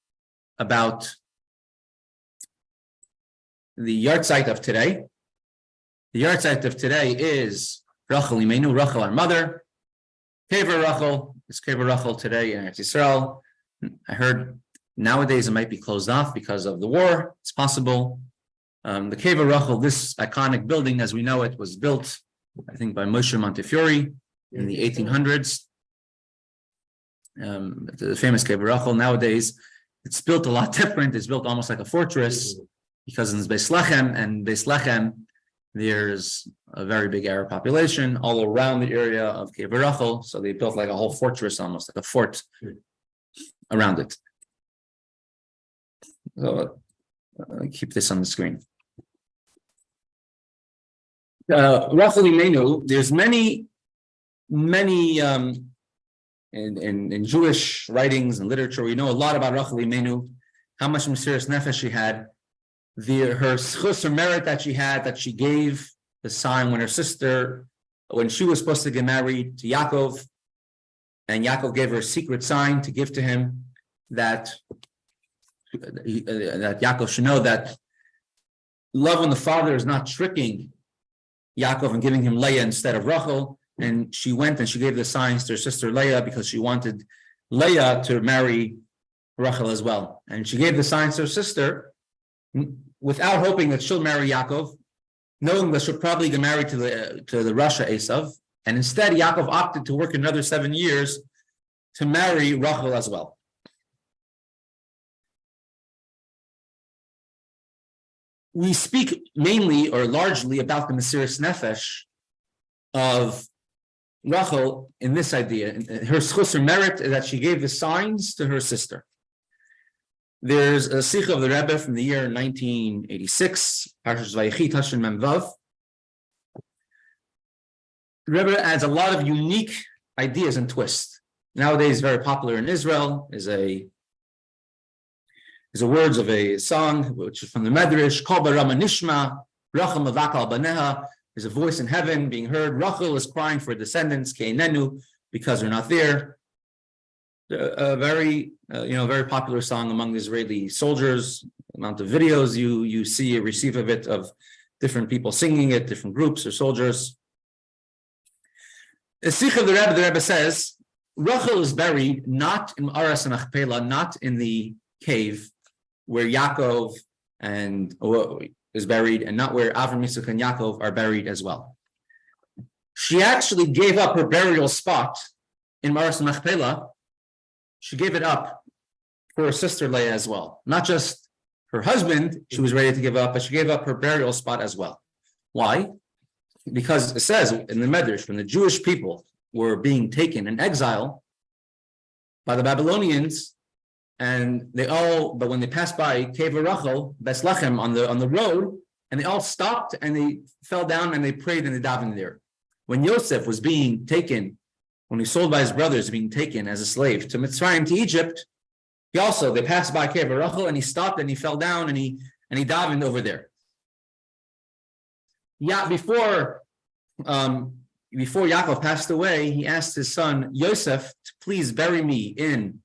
about the Yortzait of today. The Yortzait of today is Rochel Imeinu, Rochel our mother. Kever Rochel is Kever Rochel today in Eretz Yisrael. I heard nowadays it might be closed off because of the war. It's possible. The Kever Rochel, this iconic building as we know it, was built, I think, by Moshe Montefiore in the 1800s. The famous Kever Rochel. Nowadays, it's built a lot different. It's built almost like a fortress, because in Beis Lechem, there's a very big Arab population all around the area of Kever Rochel. So they built like a whole fortress, almost like a fort around it. So I'll keep this on the screen. Rochel Imeinu, there's many in Jewish writings and literature, we know a lot about Rochel Imeinu, how much Mesiras Nefesh she had, her schus, her merit that she had, that she gave the sign when she was supposed to get married to Yaakov, and Yaakov gave her a secret sign to give to him, that that Yaakov should know that love when the father is not tricking Yaakov and giving him Leah instead of Rochel. And she went and she gave the signs to her sister Leah because she wanted Leah to marry Rochel as well. And she gave the signs to her sister without hoping that she'll marry Yaakov, knowing that she'll probably get married to the Rasha Esav. And instead, Yaakov opted to work another 7 years to marry Rochel as well. We speak mainly or largely about the Mesiras Nefesh of Rochel in this idea. Her schus, her merit is that she gave the signs to her sister. There's a sikh of the Rebbe from the year 1986, Parshas Vayechi, Tashin Mem Vav. The Rebbe adds a lot of unique ideas and twists. Nowadays, very popular in Israel is the words of a song, which is from the Medrash, Kol Barama Nishma, Rachel Mavakal Baneha. There's a voice in heaven being heard. Rochel is crying for descendants, Keinenu, because they're not there. A very, very popular song among the Israeli soldiers. The amount of videos you see, receive of it, of different people singing it, different groups or soldiers. The Sikh of the Rebbe says, Rochel is buried not in Aras Machpelah, not in the cave where Yaakov is buried, and not where Avram, Yitzchak, and Yaakov are buried as well. She actually gave up her burial spot in Maras Machpelah. She gave it up for her sister Leah as well. Not just her husband she was ready to give up, but she gave up her burial spot as well. Why? Because it says in the Medrash, when the Jewish people were being taken in exile by the Babylonians, but when they passed by Cave Rochel, Bethlehem on the road, and they all stopped and they fell down and they prayed and they davened there. When Yosef was being taken, when he was sold by his brothers, being taken as a slave to Mitzrayim, to Egypt, they passed by Cave Rochel and he stopped and he fell down and he davened over there. Yeah, before Yaakov passed away, he asked his son Yosef to please bury me in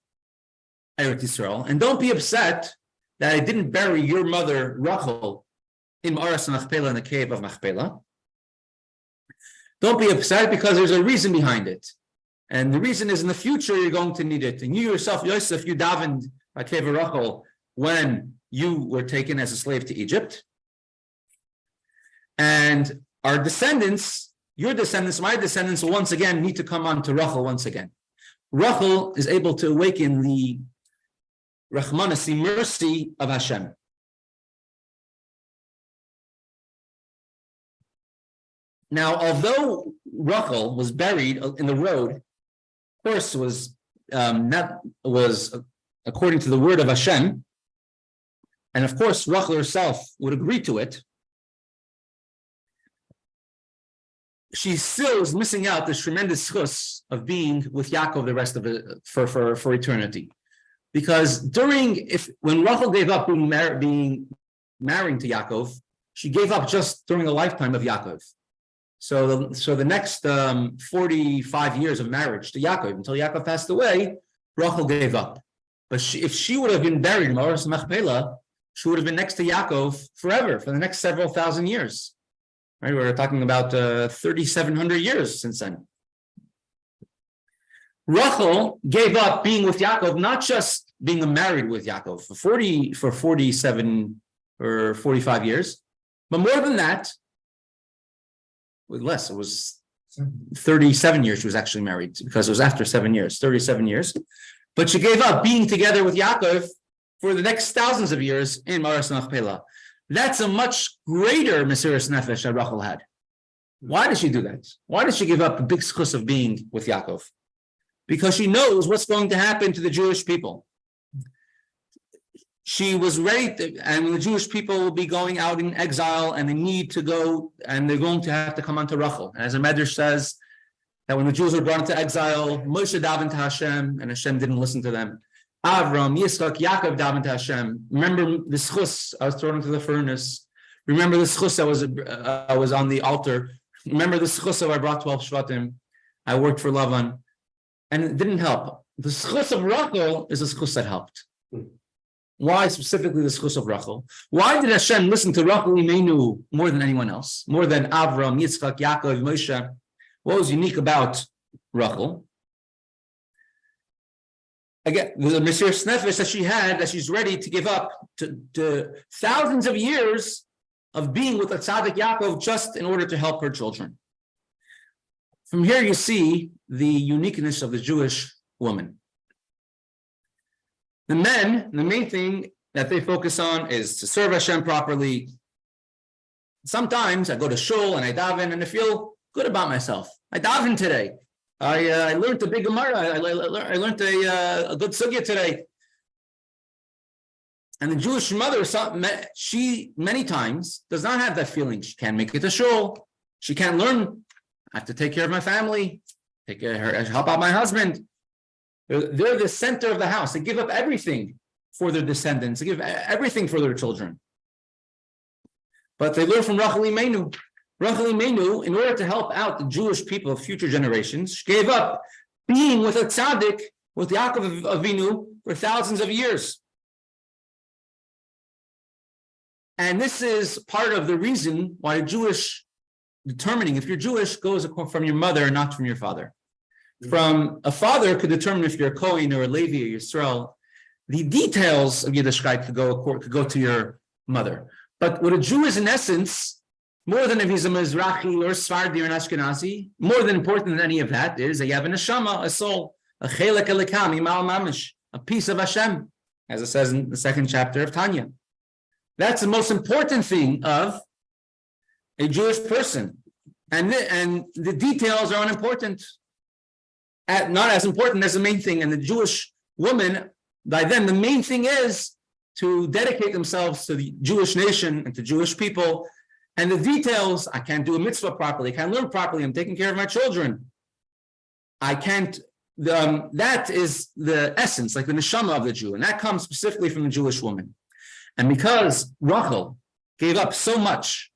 Eretz Yisrael, and don't be upset that I didn't bury your mother Rochel in Ma'aras Machpelah, in the cave of Machpelah. Don't be upset because there's a reason behind it, and the reason is in the future you're going to need it. And you yourself, Yosef, you davened by Cave Rochel when you were taken as a slave to Egypt, and our descendants, your descendants, my descendants, will once again need to come on to Rochel once again. Rochel is able to awaken the Rachmanas, the mercy of Hashem. Now, although Rochel was buried in the road, of course, was according to the word of Hashem, and of course, Rochel herself would agree to it. She still is missing out this tremendous chus of being with Yaakov the rest of it for eternity. Because when Rochel gave up being marrying to Yaakov, she gave up just during the lifetime of Yaakov. So the next 45 years of marriage to Yaakov, until Yaakov passed away, Rochel gave up. But if she would have been buried in Maras Machpelah, she would have been next to Yaakov forever, for the next several thousand years. Right? We're talking about 3,700 years since then. Rochel gave up being with Yaakov, not just being married with Yaakov for 47 or 45 years, but more than that, with less, it was 37 years she was actually married, because it was after 7 years, 37 years. But she gave up being together with Yaakov for the next thousands of years in Maras Machpelah. That's a much greater Mesiras Nefesh that Rochel had. Why did she do that? Why did she give up the big schus of being with Yaakov? Because she knows what's going to happen to the Jewish people. She was ready, and the Jewish people will be going out in exile, and they need to go, and they're going to have to come onto Rochel. And as the Medrash says, that when the Jews were brought into exile, Moshe davened to Hashem, and Hashem didn't listen to them. Avram, Yitzchak, Yaakov davened to Hashem. Remember the schus I was thrown into the furnace. Remember the schus I was on the altar. Remember the schus I brought 12 Shvatim. I worked for Lavan. And it didn't help. The schus of Rochel is a schus that helped. Why specifically the schus of Rochel? Why did Hashem listen to Rochel Imeinu more than anyone else? More than Avram, Yitzchak, Yaakov, Moshe? What was unique about Rochel? Again, the Mesiras Nefesh that she had, that she's ready to give up to thousands of years of being with a tzaddik Yaakov just in order to help her children. From here you see the uniqueness of the Jewish woman. The men, the main thing that they focus on is to serve Hashem properly. Sometimes I go to shul and I daven and I feel good about myself. I daven today. I learned a big Gemara. I learned a good sugya today. And the Jewish mother, she many times does not have that feeling. She can't make it to shul. She can't learn. I have to take care of my family, take care of her, help out my husband. They're the center of the house. They give up everything for their descendants. They give everything for their children. But they learn from Rochel Imeinu. Rochel Imeinu, in order to help out the Jewish people of future generations, she gave up being with a tzaddik, with Yaakov Avinu, for thousands of years. And this is part of the reason why Jewish determining if you're Jewish goes from your mother and not from your father. From a father could determine if you're a Kohen or a Levi or Yisrael. The details of Yiddishkeit could go to your mother. But what a Jew is in essence, more than if he's a Mizrahi or Sfardi or an Ashkenazi, more than important than any of that is that you have a neshama, a soul, a chelek elikam, imal mamish, a piece of Hashem, as it says in the second chapter of Tanya. That's the most important thing of a Jewish person. And the details are unimportant. Not as important as the main thing. And the Jewish woman, by then, the main thing is to dedicate themselves to the Jewish nation and to Jewish people. And the details, I can't do a mitzvah properly, I can't learn properly, I'm taking care of my children. I can't, that is the essence, like the neshama of the Jew. And that comes specifically from the Jewish woman. And because Rochel gave up so much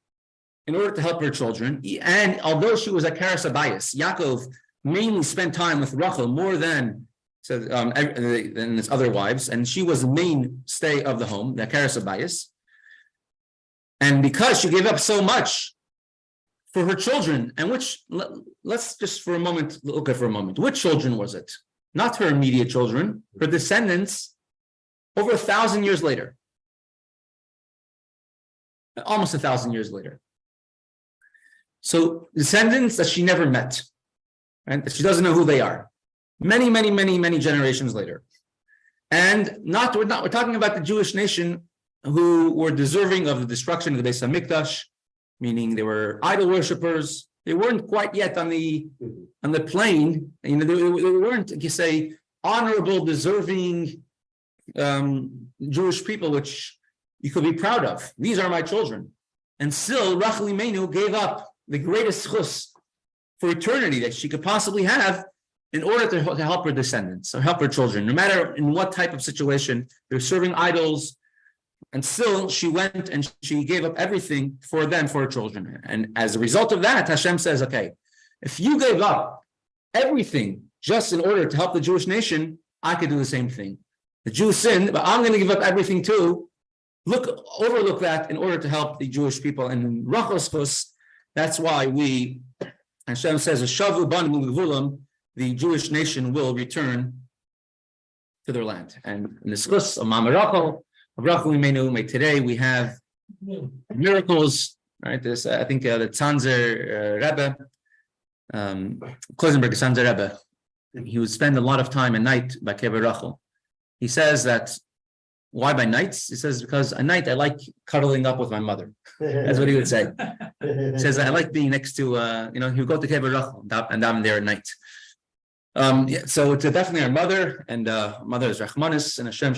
in order to help her children, and although she was a Hatzvi-Bais, Yaakov mainly spent time with Rochel more than his other wives, and she was the mainstay of the home, the Hatzvi-Bais. And because she gave up so much for her children, and let's just for a moment, look at for a moment, which children was it? Not her immediate children, her descendants over 1,000 years later. Almost 1,000 years later. So descendants that she never met, right? She doesn't know who they are. Many generations later. And we're talking about the Jewish nation who were deserving of the destruction of the Beis HaMikdash, meaning they were idol worshippers. They weren't quite yet on the plane. You know, they weren't, you say, honorable, deserving Jewish people, which you could be proud of. These are my children. And still, Rochel Imeinu gave up the greatest chus for eternity that she could possibly have in order to help her descendants or help her children, no matter in what type of situation. They're serving idols, and still she went and she gave up everything for them, for her children. And as a result of that, Hashem says, okay, if you gave up everything just in order to help the Jewish nation, I could do the same thing. The Jews sinned, but I'm going to give up everything too. Overlook that in order to help the Jewish people. And in Rochel's chus, that's why Hashem says, the Jewish nation will return to their land. And in the chus of Mama Rochel, of Rochel Imeinu, today we have miracles, right? This, I think the Tzanzer Rebbe, Kloisenberg Tzanzer Rebbe, he would spend a lot of time at night by Kever Rochel. He says that, why by nights? He says, because at night I like cuddling up with my mother. That's what he would say. He says, I like being next to, he would go to Kever Rochel and I'm there at night. So it's definitely our mother, and mother is Rachmanis, and Hashem